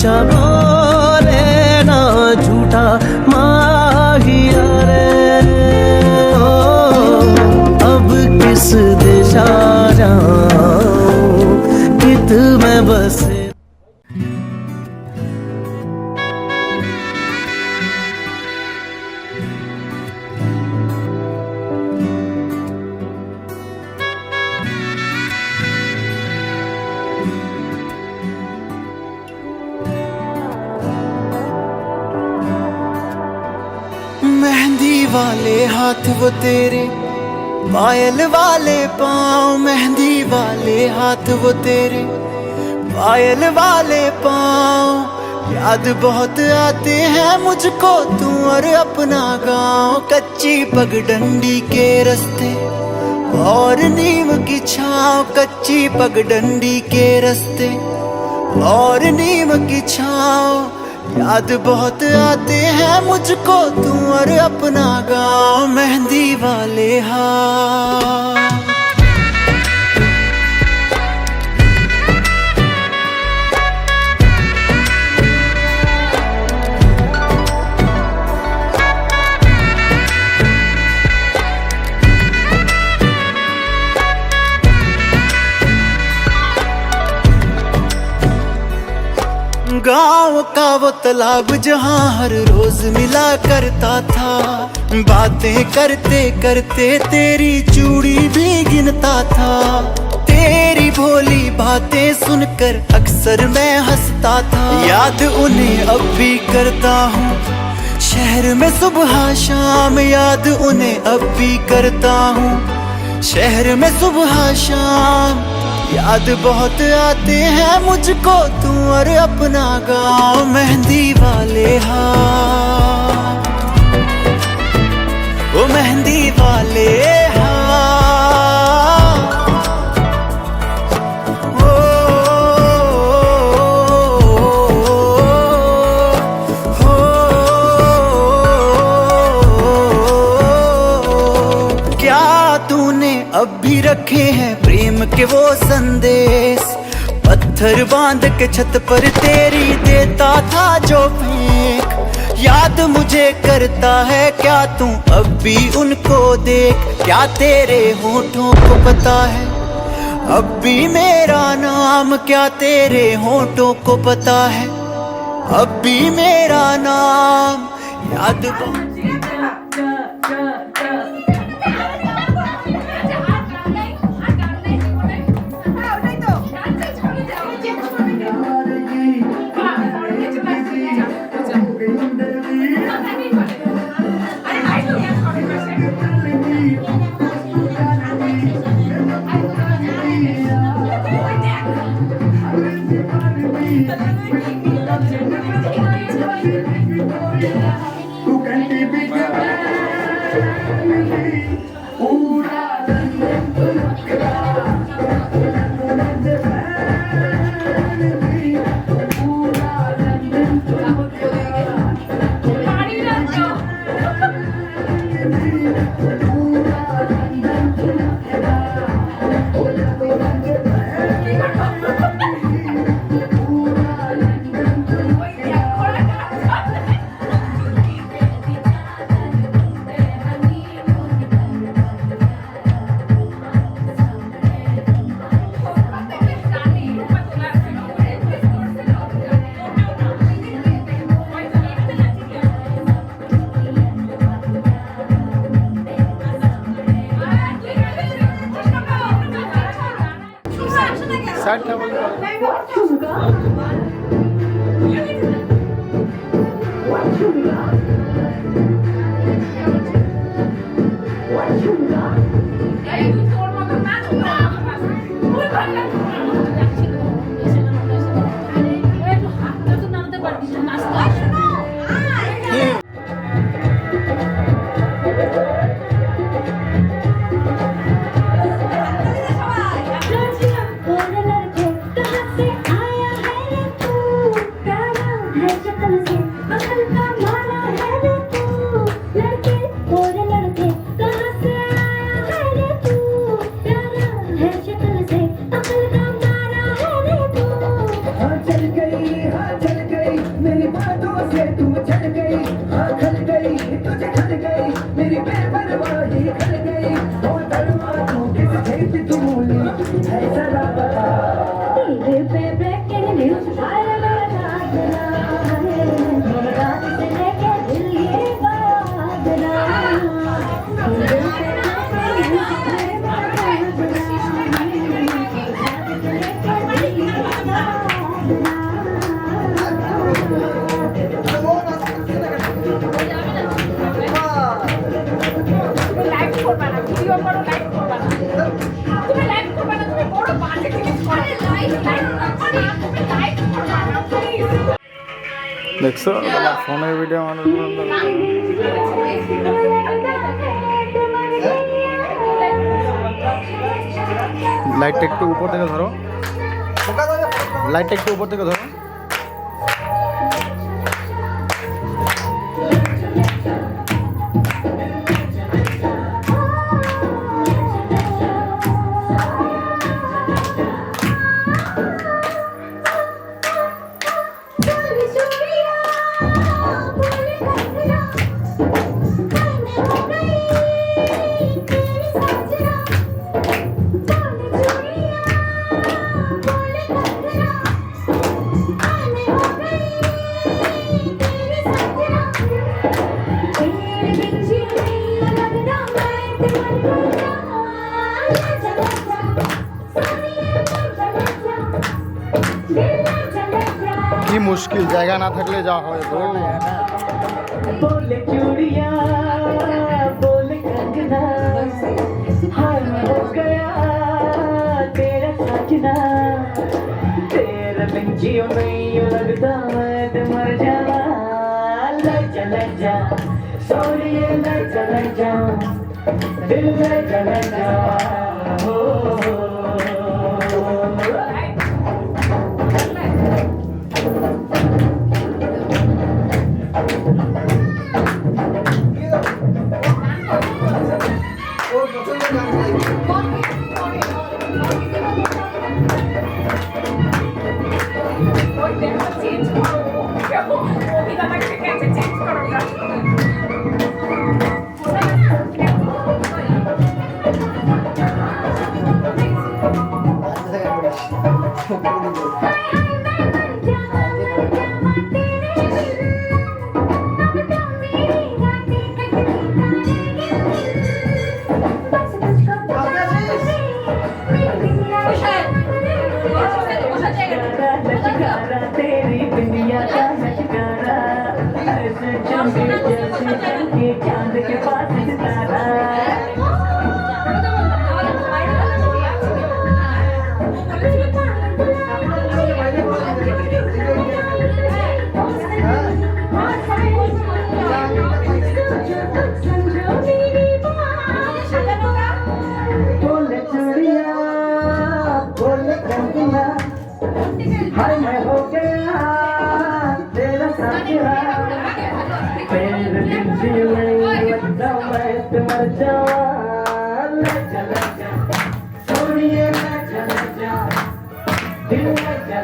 सच्चा बोले ना झूठा माहिया रे। अब किस दिशा जाऊं कित में बसे। मेहंदी वाले हाथ वो तेरे, पायल वाले पाँव। मेहंदी वाले हाथ वो तेरे, पायल वाले पाँव। याद बहुत आते हैं मुझको तू और अपना गाँव। कच्ची पगडंडी के रास्ते और नीम की छाँव। कच्ची पगडंडी के रास्ते और नीम की छाँव। याद बहुत आते हैं मुझको तू और अपना गाँव। मेहंदी वाले हाथ। गाँव का वो तालाब जहाँ हर रोज मिला करता था। बातें करते करते तेरी चूड़ी भी गिनता था। तेरी भोली बातें सुनकर अक्सर मैं हंसता था। याद उन्हें अब भी करता हूँ शहर में सुबह शाम। याद उन्हें अब भी करता हूँ शहर में सुबह शाम। याद बहुत आते हैं मुझको तू और अपना गाँव। मेहंदी वाले हाथ, वो मेहंदी वाले हाथ। ओ, क्या तूने अब भी रखे हैं प्रेम के वो संदेश? पत्थर बांध के छत पर तेरी देता था जो फेंक। याद मुझे करता है क्या तू अब भी उनको देख? क्या तेरे होठों को पता है अब भी मेरा नाम? क्या तेरे होठों को पता है अब भी मेरा नाम? याद है शक्ल से बदलता माना দেখছো আমার ফোনের ভিডিও আমাদের লাইটটা একটু উপর থেকে ধরো, লাইটটা একটু উপর থেকে ধরো। কি মুশকিল, জায়গা না থাকলে যা হয় গো। बोले चूड़िया बोले कंगना हाय मैं हो गया तेरा सजना तेरा बिन जियो नहीं लगता मैं तो मर जावा लग जा सोनिए लग जा दिल लग जा हो तेरी दुनिया का नशकारा ऐसे चमके जैसे चमके चांद के पास सितारा बोले चूड़िया बोले कंगना हाय मैं हो गया तेरा साथिया तेरे बिन जियो नहीं लगता मैं तो मर जावा लग जा सोनिए लग जा दिल लग जा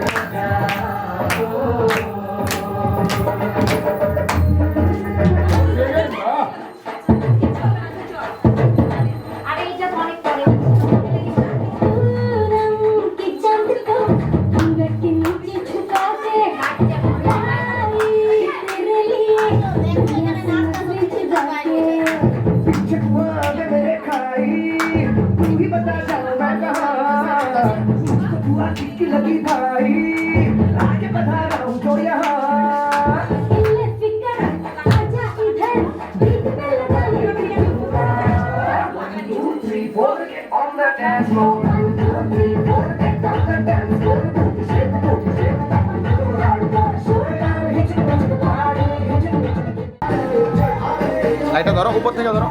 लगी भाई आगे बढ़ा रहा हूँ तो यहाँ on the dance floor. 1, 2, 3, 4, get on the dance floor. Shake the booty, shake the booty, do it all, do it, show it all, hit it with the party, hit it with the লাইটটা ধরো, উপর থেকে ধরো।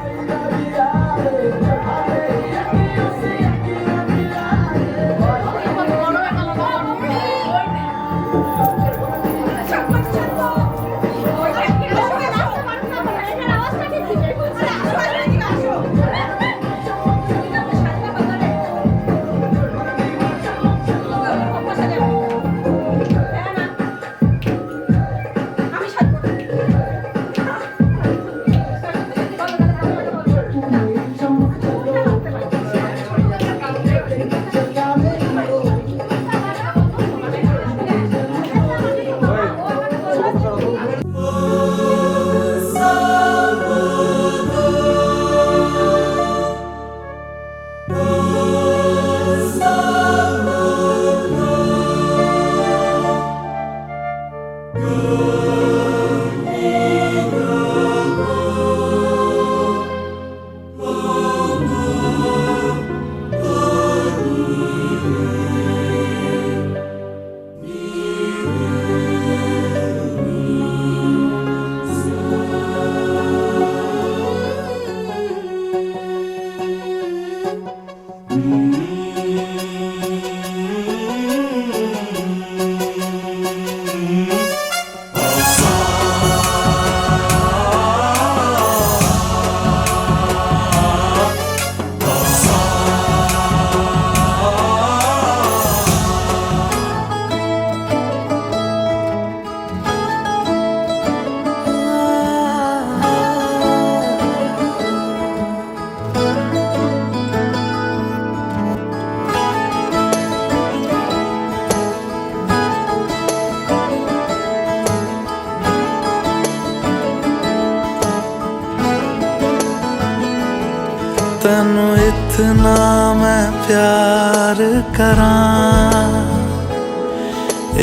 तेनू इतना मैं प्यार करां,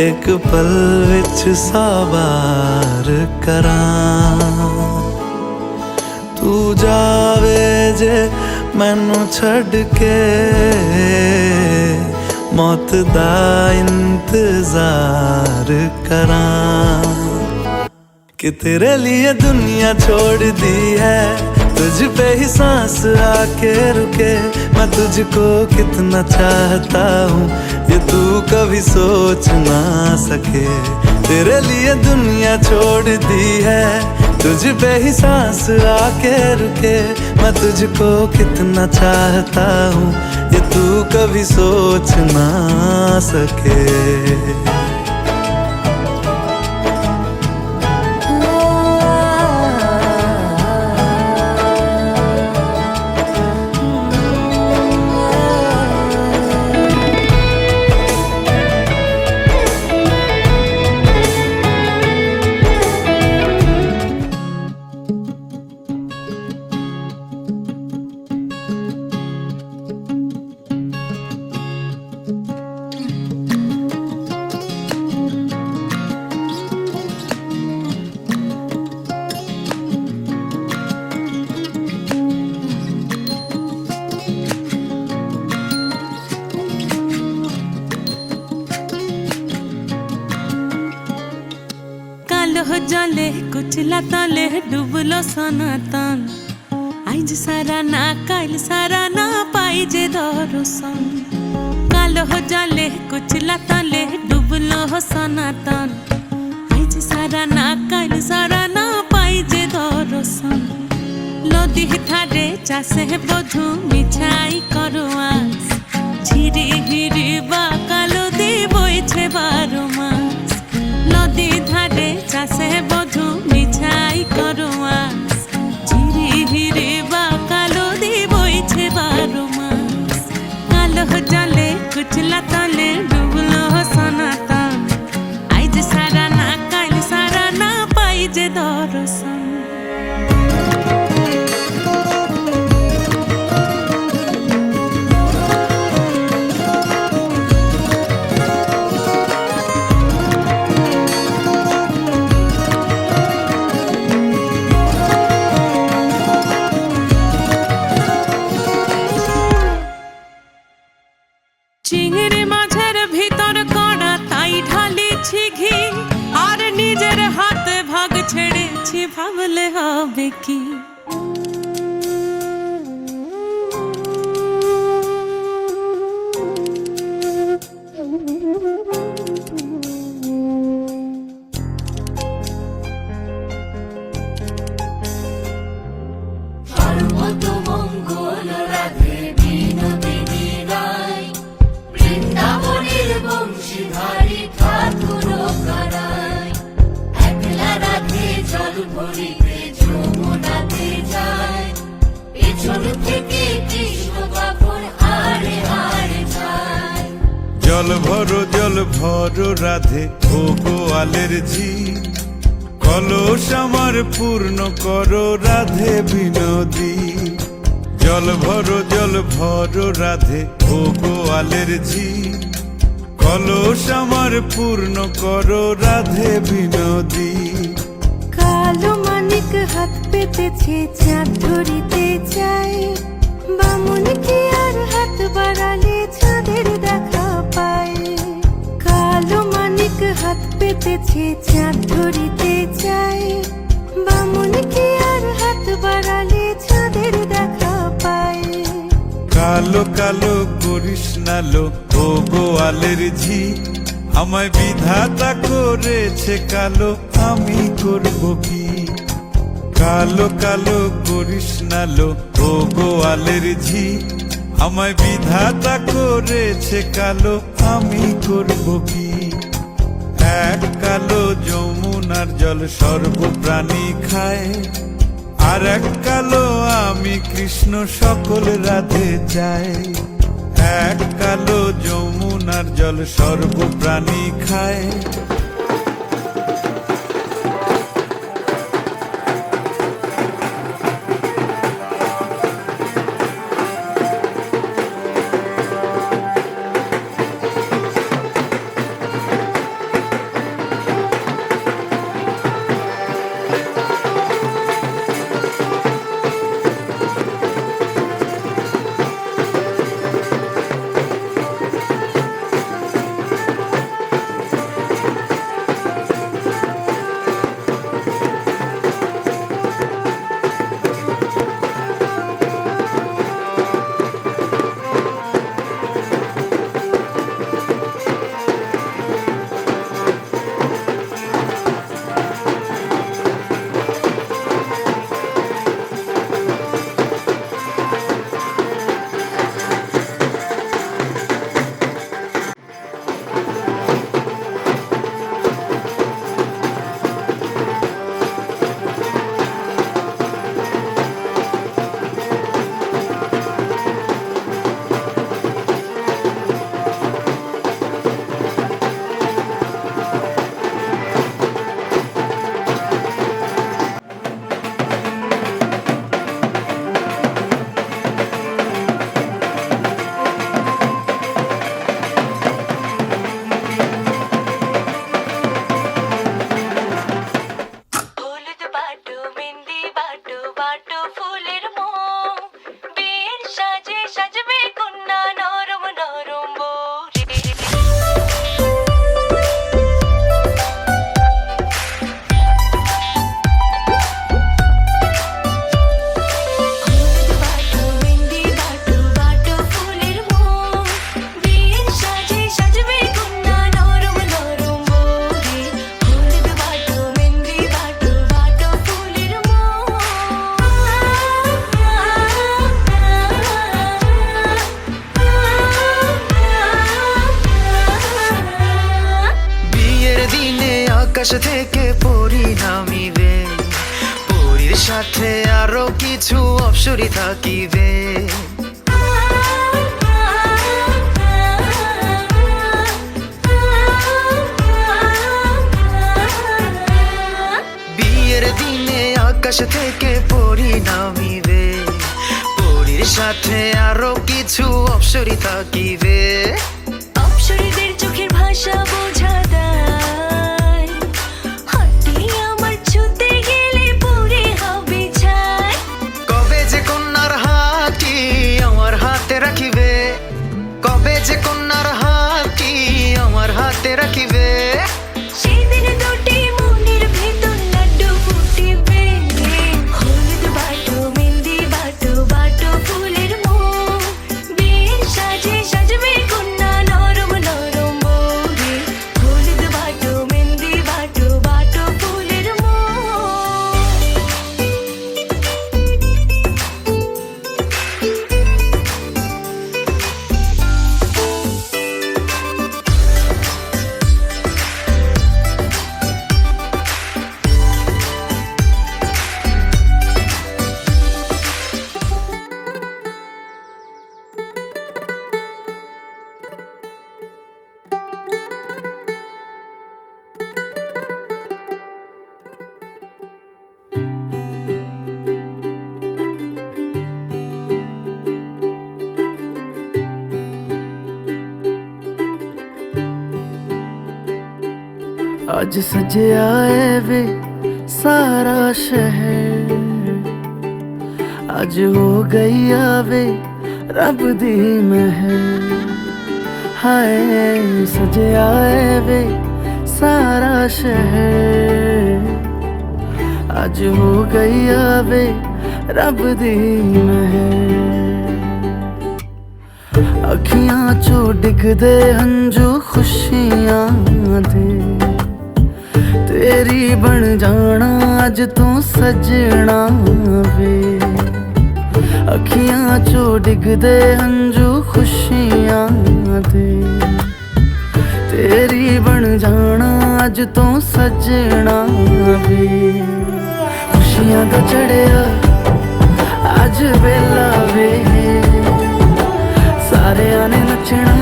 एक पल विच 100 बार करां। तू जावे जे मैनू छड़ के, मौत दा इंतजार करां। कि तेरे लिए दुनिया छोड़ दी है, तुझ पे ही सांस आके रुके। मैं तुझको कितना चाहता हूँ ये तू कभी सोच ना सके। तेरे लिए दुनिया छोड़ दी है, तुझ पे ही सांस आके रुके। मैं तुझको कितना चाहता हूँ ये तू कभी सोच ना सके। जले कुचला तले डुबलो सनातन। आइज सारा ना काल सारा ना पाई जे दर्शन। कालो जले कुचला तले डुबलो सनातन। आइज सारा ना काल सारा ना पाई जे दर्शन। नदी ठारे चाषे बधु मिछाई करो आस। झिरी हिरी बा कालो दी बইছে 12 মাস। नदी ধারে চাষে বধু মিছাই করো আস। ঝিরি হিরে বা কালো দি বইছে 12 মাস। কালো জলে কুচলা তলে ডুবলো সনাতন। আইজ সারা না কাল সারা না পাই যে দর্শন। চিংড়ি মাছের ভিতর কড়া তাই ঢালিছি ঘি। আর নিজের হাতে ভাগ ছেড়েছি ভাবলে হবে কি। সর্বতমঙ্গল রাধে বিনোদিনী রায়, বৃন্দাবনের বংশীধারী ঠাকুর কানাই। একলা রাধে জল ভরিতে যমুনাতে যায়, পেছন থেকে কৃষ্ণ কখন হারে হারে যায়। জল ভরো রাধে ও গোয়ালের ঝি। কলস আমার পূর্ণ করো রাধে বিনোদী। জল ভরো রাধে ও গোয়ালের ঝি। কলস আমার পূর্ণ করো রাধে বিনোদী। কালো মানিক হাত পেতেছে চাঁদ ধরিতে চায়। বামুন কি আর হাত বাড়ালে চাঁদের দেখা পায়। কালো মানিক হাত পেতেছে চাঁদ ধরিতে চায়। বামুন কি আর হাত বাড়ালে চাঁদের দেখা পায়। কালো কালো করিস নালো ও গোয়ালের ঝি। আমায় বিধাতা করেছে কালো, আমি করব কি। কালো কালো করিস নালো ও গোয়ালের ঝি। আমায় বিধাতা করেছে কালো, আমি করব কি। এক কালো যমুনার জল সর্বপ্রাণী খায়। আর এক কালো আমি কৃষ্ণ সকল রাধে চাই। এক কালো যমুনার জল সর্বপ্রাণী খায়। বাটো ফুলের মোম বিয়ের সাজে সাজবে কন্যা নরম নরম বরে হলুদ বাটো মেহেন্দি বাটো বাটো ফুলের মোম বিয়ের সাজে সাজবে কন্যা নরম নরম বরে হলুদ বাটো মেহেন্দি বাটো বাটো ফুলের বিয়ের দিনে আকাশ থেকে পরি নামিবে, পরীর সাথে আরো কিছু অপ্সরী থাকিবে। বিয়ের দিনে আকাশ থেকে পরি নামিবে, পরীর সাথে আরো কিছু অপ্সরী থাকিবে। অপ্সরীদের চোখের ভাষা বোঝা দায় হাঁটি আমার ছুতে গেলে পরে হবে ছাই কবে যে কন্যার হাতটি আমার হাতে রাখিবে, কবে যে কন্যার হাতটি আমার হাতে রাখিবে। সেদিন দুটি মনের ভেতর লাড্ডু ফুটিবে হলুদ বাটো মেহেন্দি বাটো বাটো ফুলের মোম বিয়ের সাজে সাজবে কন্যা নরম নরম বরে হলুদ বাটো মেহেন্দি বাটো বাটো ফুলের মোম ਅੱਜ ਸਜਿਆ ਏ ਵੇ ਸਾਰਾ ਸ਼ਹਿਰ, ਅੱਜ ਹੋ ਗਈ ਆਵੇ ਰੱਬ ਦੀ ਮਹਿਰ। ਹਾਏ ਸਜਿਆ ਏ ਵੇ ਸਾਰਾ ਸ਼ਹਿਰ, ਅੱਜ ਹੋ ਗਈ ਆਵੇ ਰੱਬ ਦੀ ਮਹਿਰ। ਅੱਖੀਆਂ ਚੋਂ ਡਿੱਗਦੇ ਹੰਝੂ ਖੁਸ਼ੀਆਂ ਦੇ, तेरी बन जाना अज तू सजना वे। अखियां चो डिगदे हंजू खुशियां दे, तेरी बन जाना अज तू सजना वे। खुशियां दा चढ़िया अज वेला वे, सारियां ने नचना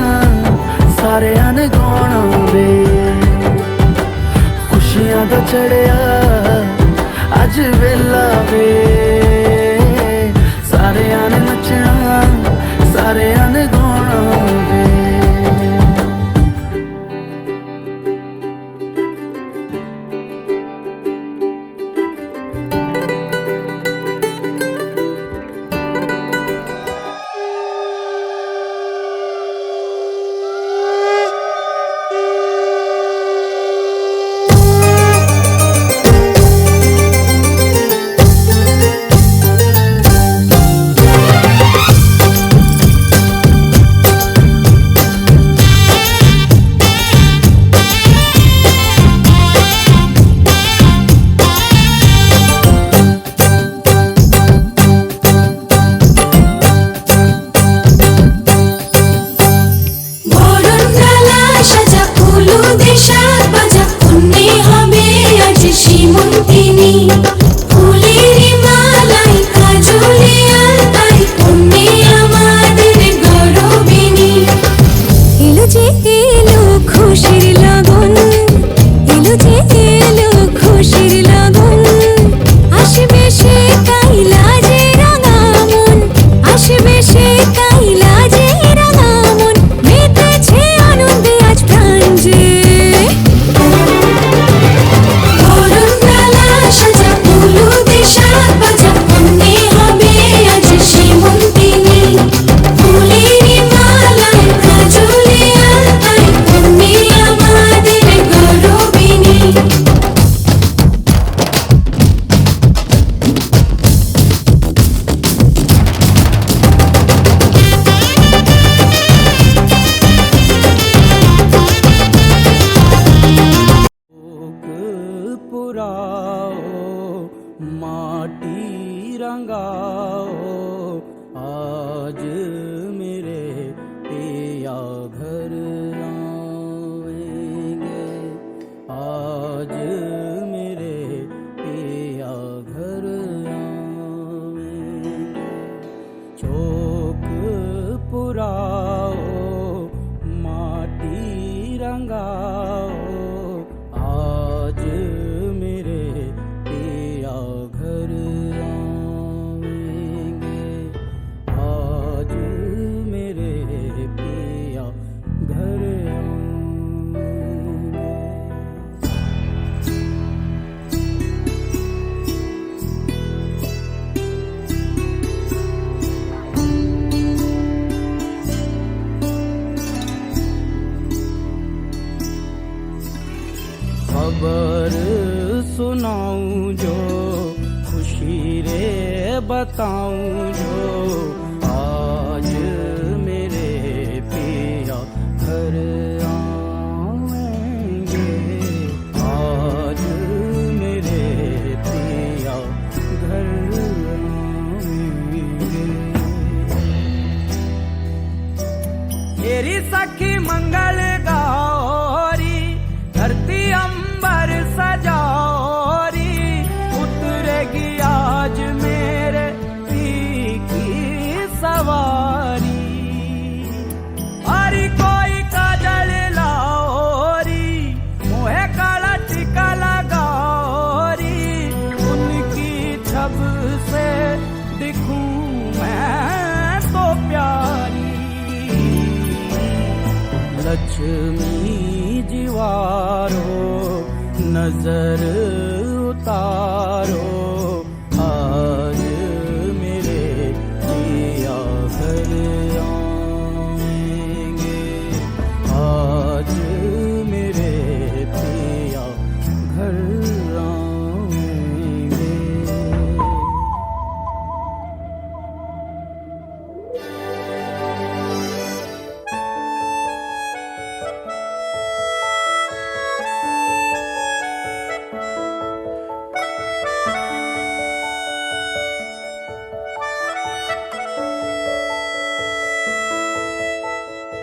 सारियां ने गाना वे। खुशियां दा चढ़िया अज वेला वे, सारियां ने नचना सारियां ने गाना वे। आज मेरे पिया घर आएंगे, आज मेरे पिया घर आएंगे। चौक पुराओ माटी रंगाओ, आज मेरे पिया घर आएंगे, आज मेरे पिया घर आएंगे। खबर सुनाऊं जो खुशी रे बताऊं जो, आज मेरे पिया घर आएंगे, आज मेरे पिया घर आएंगे। तेरी सखी मंगल गौरी धरती अंबर सजौरी, उतरेगी आज मेरे पी की सवारी। हरी कोई काजल लाओरी, मोहे काला टीका लगाओरी, उनकी छब से दिखूं मैं तो प्यारी। लक्ष्मी जीवारो नजर उतारो, आज मेरे पिया घर आएंगे, आज मेरे पिया घर आएंगे।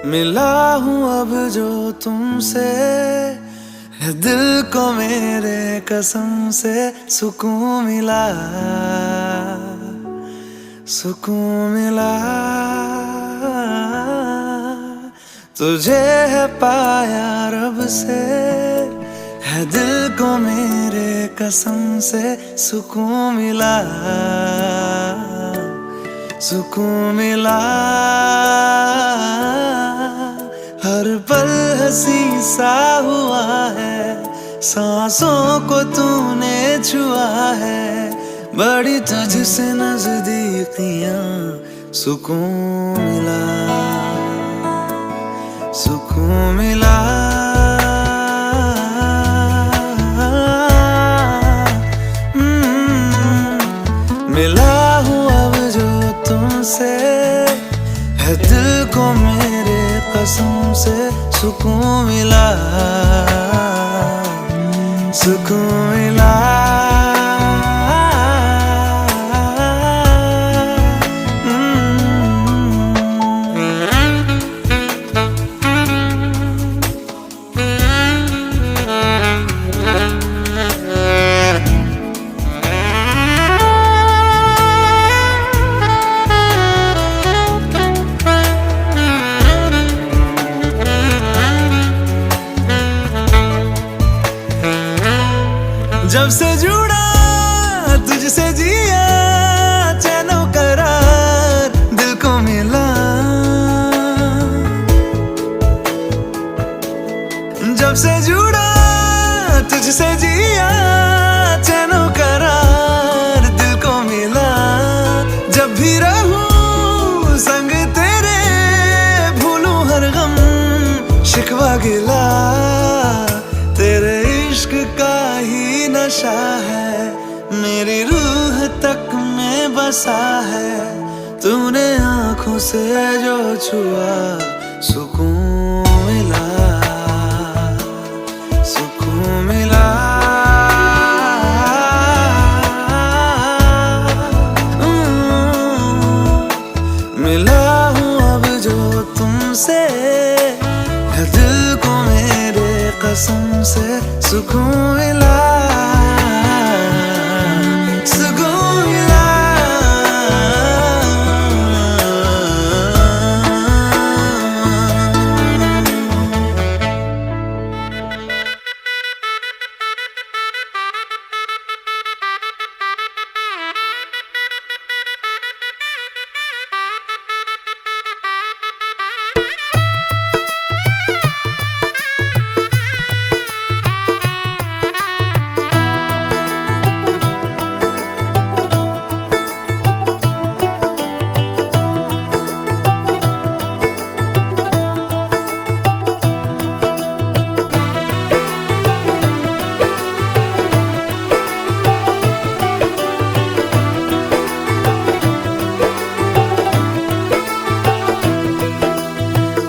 मिला हूँ अब जो तुमसे, है दिल को मेरे कसम से सुकून मिला, सुकून मिला। तुझे है पाया रब से, है दिल को मेरे कसम से सुकून मिला, सुकून मिला। हर पल हंसी सा हुआ है, सांसों को तूने छुआ है, बड़ी तुझसे नजदीकियां सुकून मिला, सुकून मिला। मिला हूँ अब जो तुमसे, है दिल को मेरे कसम से सुकून मिला, सुकून मिला। जब से जुड़ा तुझसे जिया, चैनो करार दिल को मिला। जब से जुड़ा तुझसे जिया, चैनो करार दिल को मिला। जब भी रहूं संग तेरे, भूलूं हर गम शिकवा गिला। तेरे इश्क का ही नशा है, मेरी रूह तक में बसा है। तूने आंखों से जो छुआ, सुकून मिला, सुकून मिला। तुमसे सुकून मिला, सुकून मिला।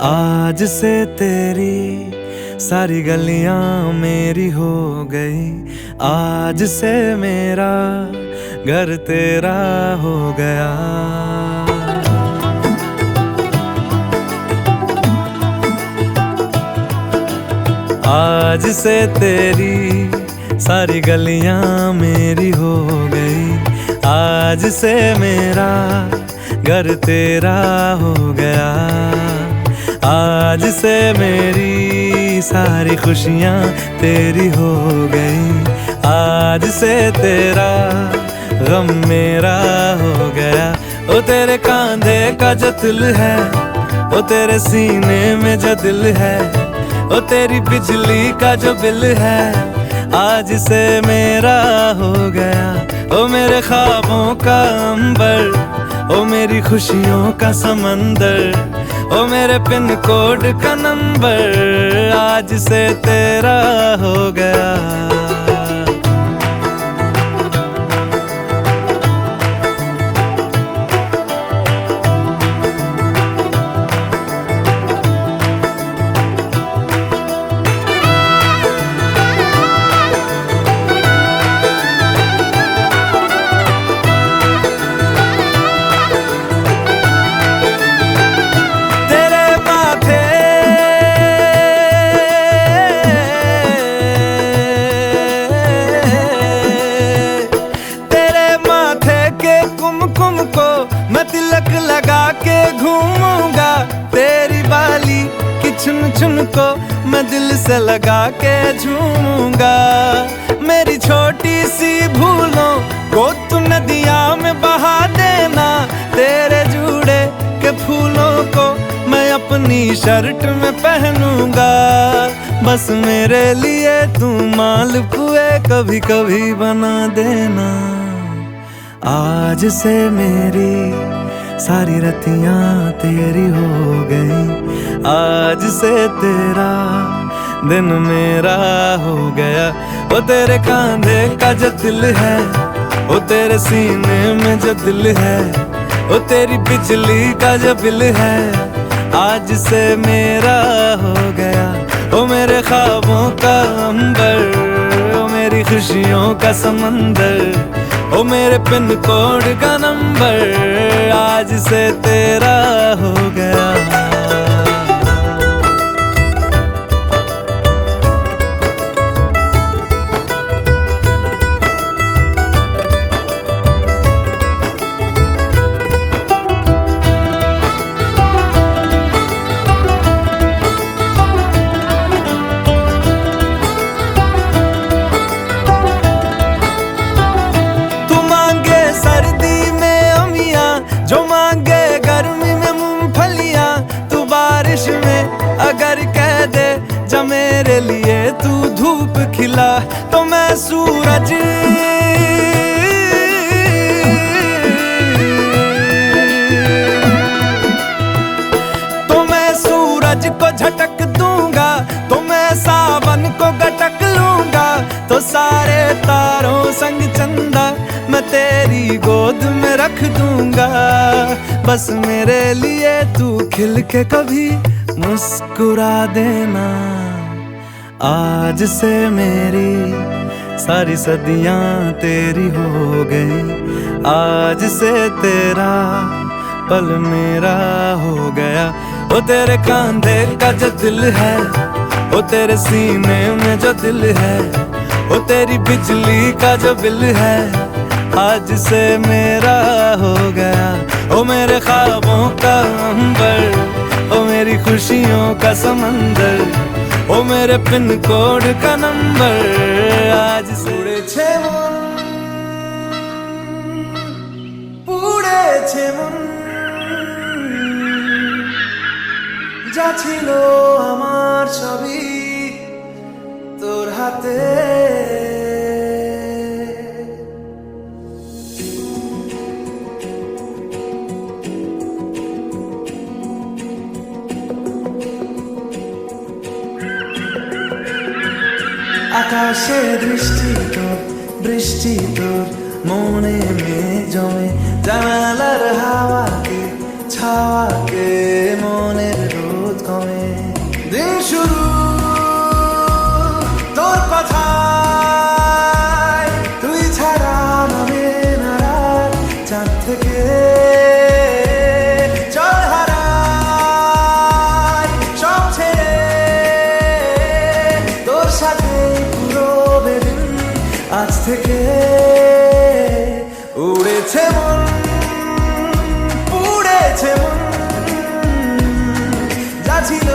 आज से तेरी सारी गलियां मेरी हो गई, आज से मेरा घर तेरा हो गया। आज से तेरी सारी गलियां मेरी हो गई, आज से मेरा घर तेरा हो गया। आज से मेरी सारी खुशियाँ तेरी हो गई, आज से तेरा गम मेरा हो गया। ओ तेरे कांधे का जो दिल है, ओ तेरे सीने में जो दिल है, ओ तेरी बिजली का जो बिल है, आज से मेरा हो गया। ओ मेरे ख्वाबों का अंबर, ओ मेरी खुशियों का समंदर, ओ मेरे पिन कोड का नंबर, आज से तेरा हो गया। मैं तिलक लगा के घूमूंगा, तेरी बाली की चुन चुन को मैं दिल से लगा के झूमूंगा। मेरी छोटी सी भूलों को तू नदिया में बहा देना, तेरे जूड़े के फूलों को मैं अपनी शर्ट में पहनूंगा। बस मेरे लिए तू मालपुए कभी कभी बना देना। आज से मेरी सारी रतियां तेरी हो गई, आज से तेरा दिन मेरा हो गया। ओ तेरे कांधे का जो दिल है, ओ तेरे सीने में जो दिल है, ओ तेरी बिजली का जो बिल है, आज से मेरा हो गया। ओ मेरे ख्वाबों का अंबर, ओ मेरी खुशियों का समंदर, ओ मेरे पिन कोड का नंबर, आज से तेरा हो गया। सर्दी में अमियाँ जो मांगे गर्मी में मूंगफलियाँ, तू बारिश में अगर कह दे जा मेरे लिए तू धूप खिला, तो मैं सूरज को झटक दूंगा, तो मैं सावन को गटक लूंगा, तो सारे तारों संग चंदा मैं तेरी गोद में रख दूंगा। बस मेरे लिए तू खिल के कभी मुस्कुरा देना। आज से मेरी सारी सदियां तेरी हो गई, आज से तेरा पल मेरा हो गया। ओ तेरे कांधे का जो दिल है, ओ तेरे सीने में जो दिल है, ओ तेरी बिजली का जो बिल है, आज से मेरा हो गया। ओ मेरे ख्वाबों का अंबर, ओ मेरी खुशियों का समंदर, ओ मेरे पिन कोड का नंबर, आज से উড়েছে মন, উড়েছে মন, যা ছিল আমার সবই তোর হাতে। আকাশে দৃষ্টি তোর, বৃষ্টি তোর, মনে মেঘ জমে, জানালার হাওয়াকে ছাওয়াকে, মনের রোদ কমে। দিন শুরু তোর কথায়, তুই ছাড়া নামে না রাত, চাঁদ থেকে জল হারাই সব ছেড়ে, তোর সাথে পুরো বেদিন আজ থেকে। উড়েছে মন, উড়েছে মন, যা ছিল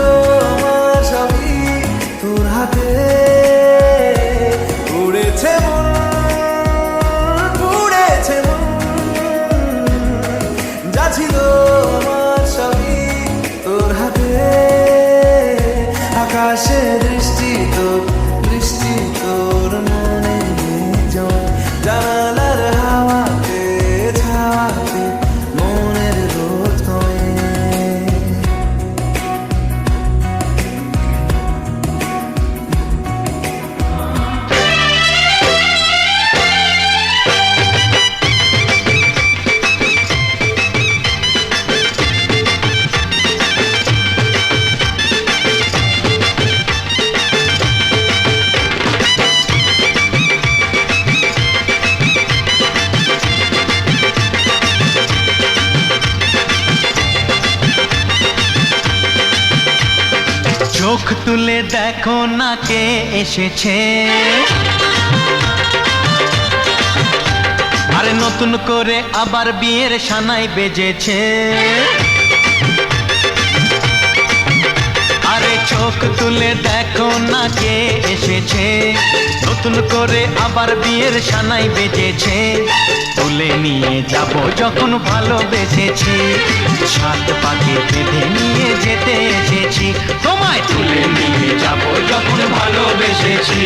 আমার সবই তোর হাতে। উড়েছে মন, উড়েছে মন, যা ছিল আমার সবই তোর হাতে। আকাশে দৃষ্টি তোর, বৃষ্টি তোর, মনে মেঘ জমে, জানালার হাওয়াতে ছাওয়াতে, মনের রোদ কমে। চোখ তুলে দেখো না কে এসেছে, আরে নতুন করে আবার বিয়ের সানাই বেজেছে। আরে চোখ তুলে দেখো না কে এসেছে, নতুন করে আবার বিয়ের সানাই বেজেছে। তুলে নিয়ে যাব যখন ভালোবেসেছি, সাত পাকে বেঁধে নিয়ে যেতে এসেছি। তোমায় তুলে নিয়ে যাব যখন ভালোবেসেছি,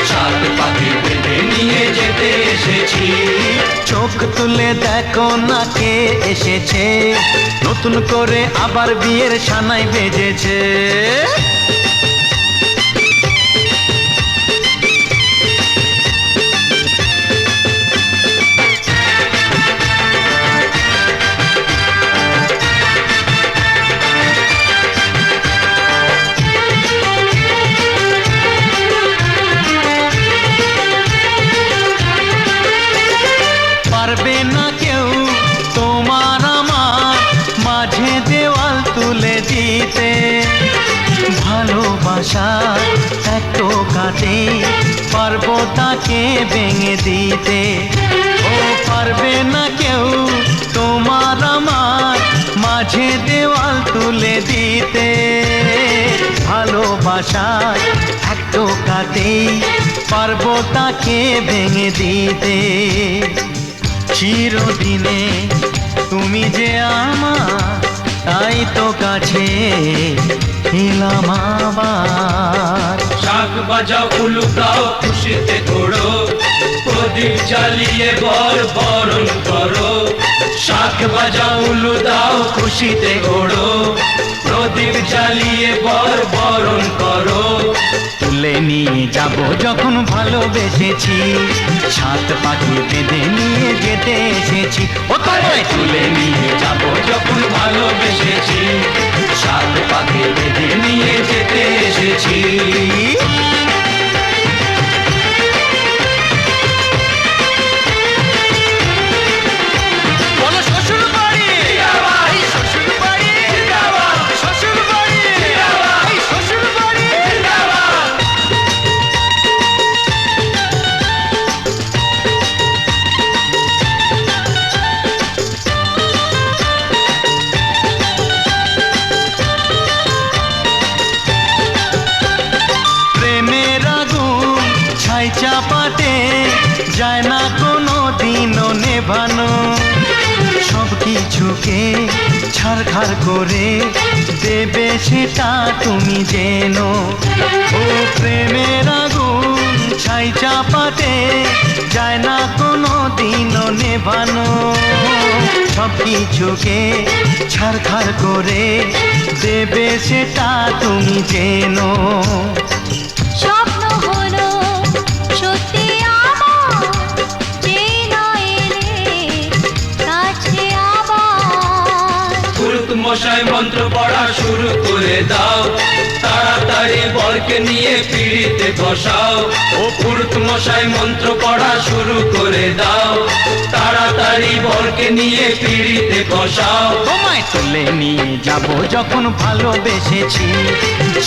সাত পাকে বেঁধে নিয়ে যেতে এসেছি। চোখ তুলে দেখো না কে এসেছে, নতুন করে আবার বিয়ের সানাই বেজেছে। পারবে না কেউ তোমার আমার মাঝে দেওয়াল তুলে দিতে, ভালোবাসা এত কাটে পারবো তাকে ভেঙে দিতে। ও পারবে না কেউ তোমার আমার মাঝে দেওয়াল তুলে দিতে, ভালোবাসা এত কাটে পারবো তাকে ভেঙে দিতে। চিরদিনে তুমি যে আমার, তাই তো কাছে এলাম আবার। শাক বাজাও উলু গাও খুশিতে ঘোড়ো, প্রদীপ জ্বালিয়ে বর বরণ করো। শাক বাজাও উলু দাও খুশিতে ঘোড়ো, প্রদীপ জ্বালিয়ে বর বরণ করো। তুলে নিয়ে যাব যখন ভালোবেসেছি, সাত পাখি বেঁধে নিয়ে যেতে এসেছি। ও তোমায় তুলে নিয়ে যাব যখন ভালোবেসেছি, সাত পাখি বেঁধে নিয়ে যেতে এসেছি। বলো শ্বশুর বাড়ি, এই শ্বশুর বাড়ি, শ্বশুর বাড়ি, এই শ্বশুর বাড়ি। নেভানো সব কিছুকে ছাড়খাড় করে দেবে সেটা তুমি যেন ও প্রেমের আগুন ছাই চাপাতে যায় না কোনো দিনও নেভানো সব কিছুকে ছাড়খাড় করে দেবে সেটা তুমি যেন স্বপ্ন হলো সত্যি আমার যে না এলে কাছে আবার পুরুত মশাই মন্ত্র পড়া শুরু করে দাও তাড়াতাড়ি বরকে নিয়ে পিড়িতে বসাও ও পুরুত মশাই মন্ত্র পড়া শুরু করে দাও তাড়াতাড়ি বরকে নিয়ে পিড়িতে বসাও তোমায় তুলে নিয়ে যাব যখন ভালোবেসেছি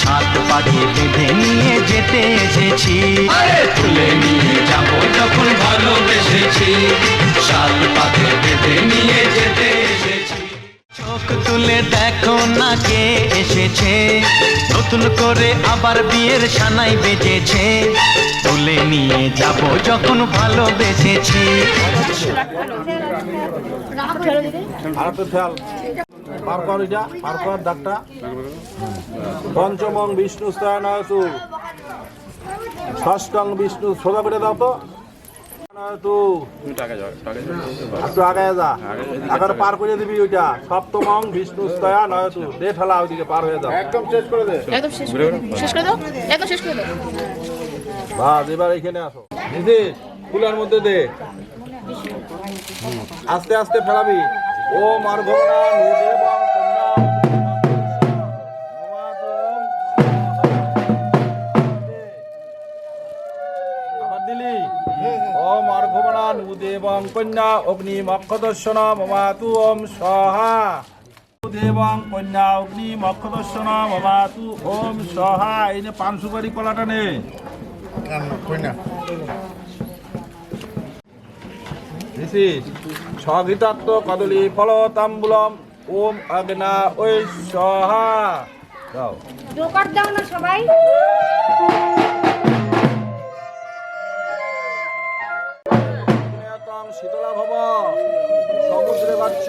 সাত পাকে বেঁধে নিয়ে যেতে এসেছি আরে তুলে নিয়ে যাব যখন ভালোবেসেছি সাত পাকে বেঁধে নিয়ে যেতে এসেছি চোখ তুলে দেখো না কে এসেছে নতুন করে আবার বিয়ের সানাই বেজেছে তুলে নিয়ে যাব যখন ভালোবেসেছি পঞ্চমং বিষ্ণু স্থায়নায়তু ষষ্ঠং বিষ্ণু সোজা করে দাও তো একটু আগে যা এখন পার করে দিবি ওইটা সপ্তমং বিষ্ণু স্থায়নায়তু দে ঠেলা ওইদিকে পার হয়ে যাও একদম শেষ করে দে বাস এবার এখানে আসো দিদি ফুলের মধ্যে দে আস্তে আস্তে ফেলাবি ও মার ভোগনা নিদেবং কন্যা আবার দিলি ওম অর্ঘমণা নুদেবং কন্যা অগ্নি মক্ষদর্শন মমাতু ওম স্বাহা দেবং কন্যা অগ্নি মক্ষদর্শন মমাতু ওম স্বাহা এনে পান সুপারি কলাটা নে স্বগীতাত্ম কদলী ফল তাম্বুলম ওম অগ্না ওই স্বাহা দাও জোকার দাও না সবাই শীতলা ভব সমুদ্রে গচ্ছ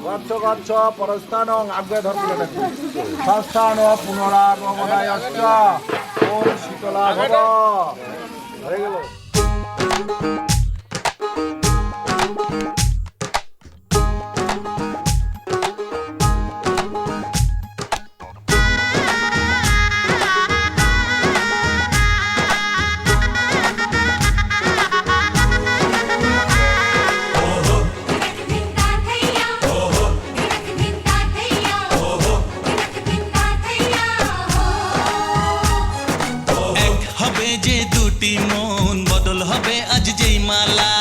গচ্ছ গচ্ছ পরস্থানং আগ্রে ধর্ম সংস্থান পুনরাগমনায়শ্চ ওম শীতলা ভব হয়ে গেল হবে যে দুটি মন বদল হবে আজ যেই মালা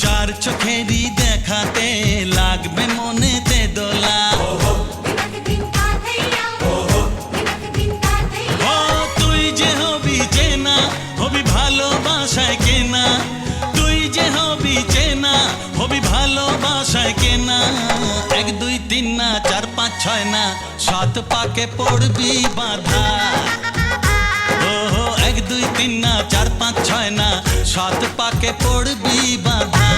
চার চোখেরই দেখাতে লাগবে মনেতে দোলা ও তুই যে হবি চেনা হবি ভালোবাসায় কেনা তুই যে হবি চেনা হবি ভালোবাসায় কেনা এক দুই তিন না চার পাঁচ ছয় না সাত পাকে পড়বি বাধা ও এক দুই তিন না চার পাঁচ ছয় না সাত পাকে পড়বি বাধা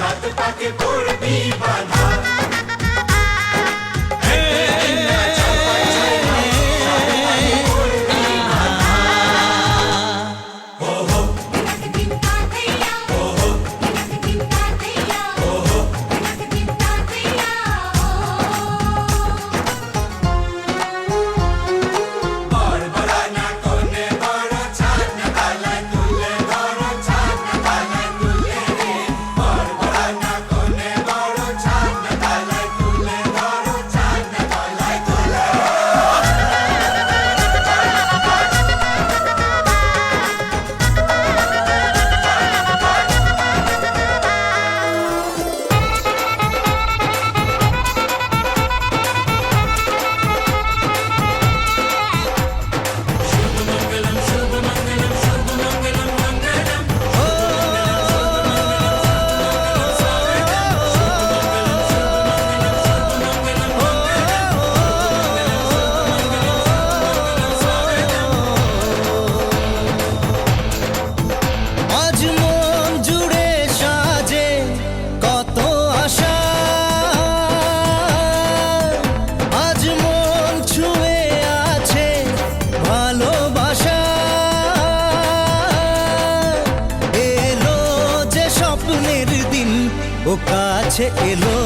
হাত পাকে পড়বি বাধা আজ মন জুড়ে সাজে কত আশা আজ মন ছুঁয়ে আছে ভালোবাসা এলো যে স্বপ্নের দিন ও কাছে এলো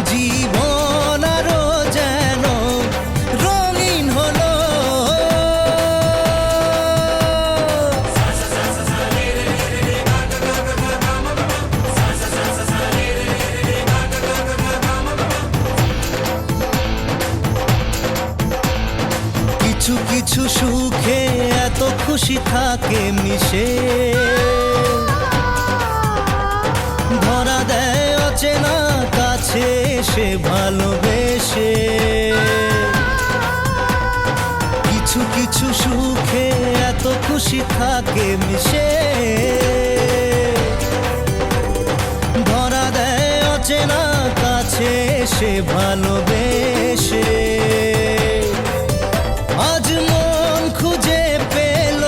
জীবন আরো যেন রঙিন হলো কিছু কিছু সুখে এত খুশি থাকে মিশে ধরা দেয় অচেনা কাছে এসে ভালোবেসে কিছু কিছু সুখে এত খুশি থাকে মিশে ধরা দেয় অচেনা কাছে এসে ভালোবেসে আজ মন খুঁজে পেল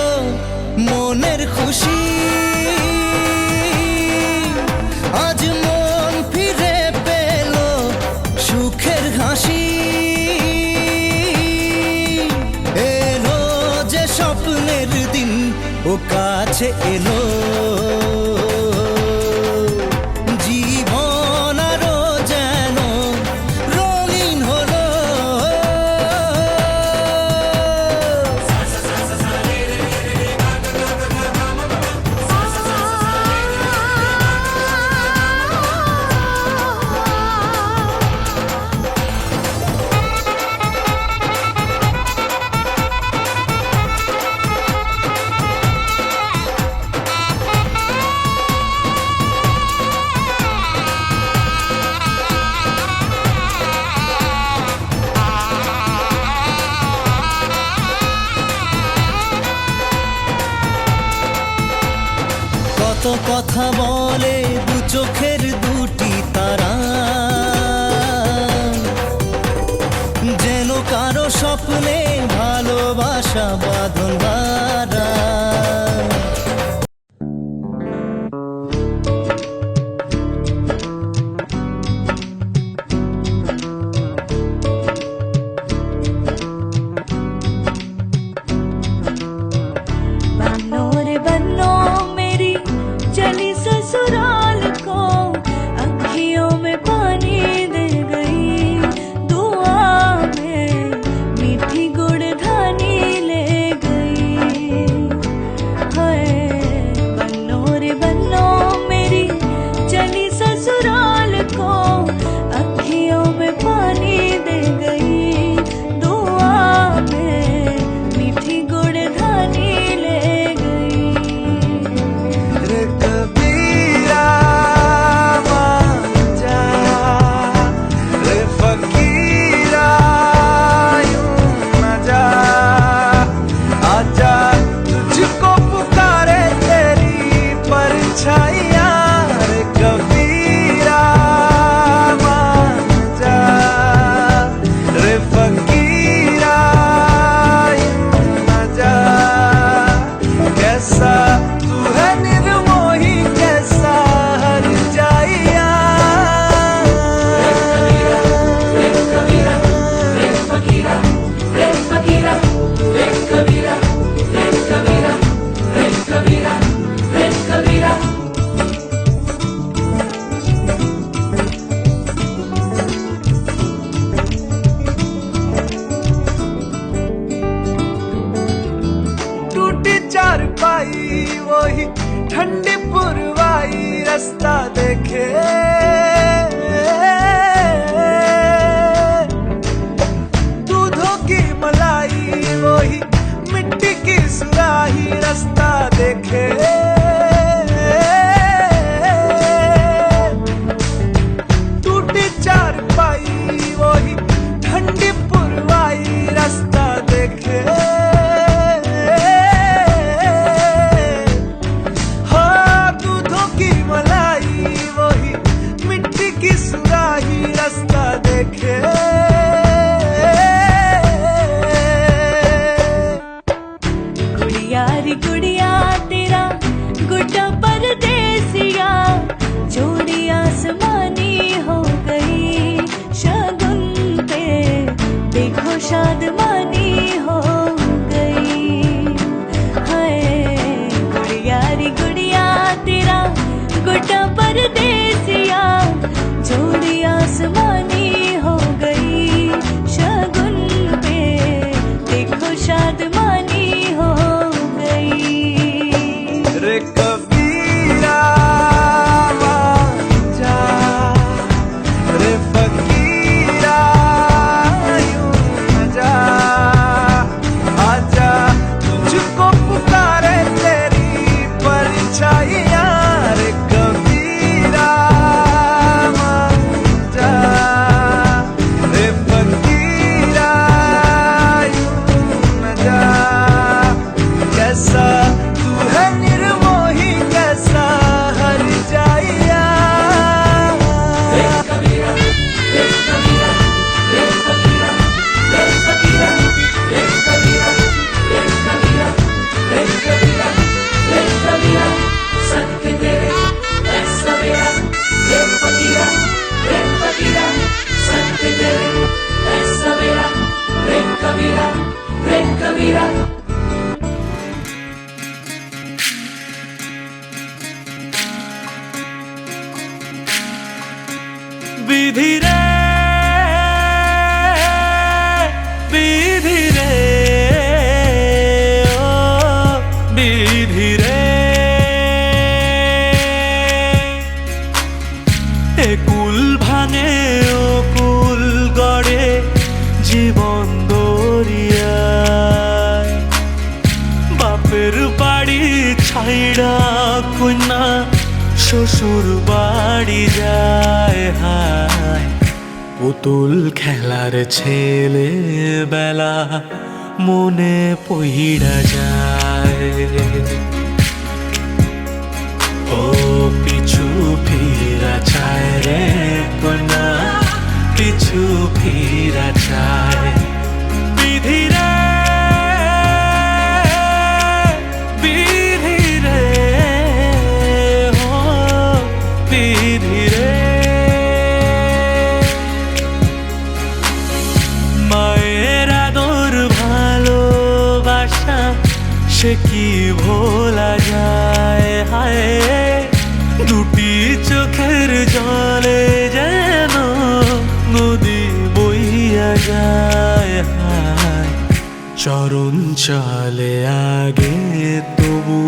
মনের খুশি আজ মন ফিরে পেল সুখের হাসি এলো যে স্বপ্নের দিন ও কাছে এলো জীবন আরো যেন রঙিন হলো কত কথা বলে দু চোখের দুটি তারা যেন কারো স্বপ্নে ভালোবাসা বাঁধন হারা बन्नो रे बन्नो मेरी चली ससुराल को अखियों में पानी दे गई दुआ में मीठी गुड़ घानी ले गई हाय বিধিরে বিধিরে ও বিধিরে একুল ভাঙে ও কুল গড়ে জীবন দরিয়ায় বাপের বাড়ি ছাইড়া কন্যা শ্বশুর বাড়ি যায় হায় পুতুল খেলার ছেলে বেলা মনে পইড়া যায় ও পিছু ফিরা চায় রে কন্যা পিছু ফিরা চায় বিধিরে বিধিরে ও বিধিরে মায়ের আদর ভালোবাসা সে কি ভোলা যায় হায় দুটি চোখের জলে যেন নদী বইয়া যায় হায় চরণ চলে আগে তবু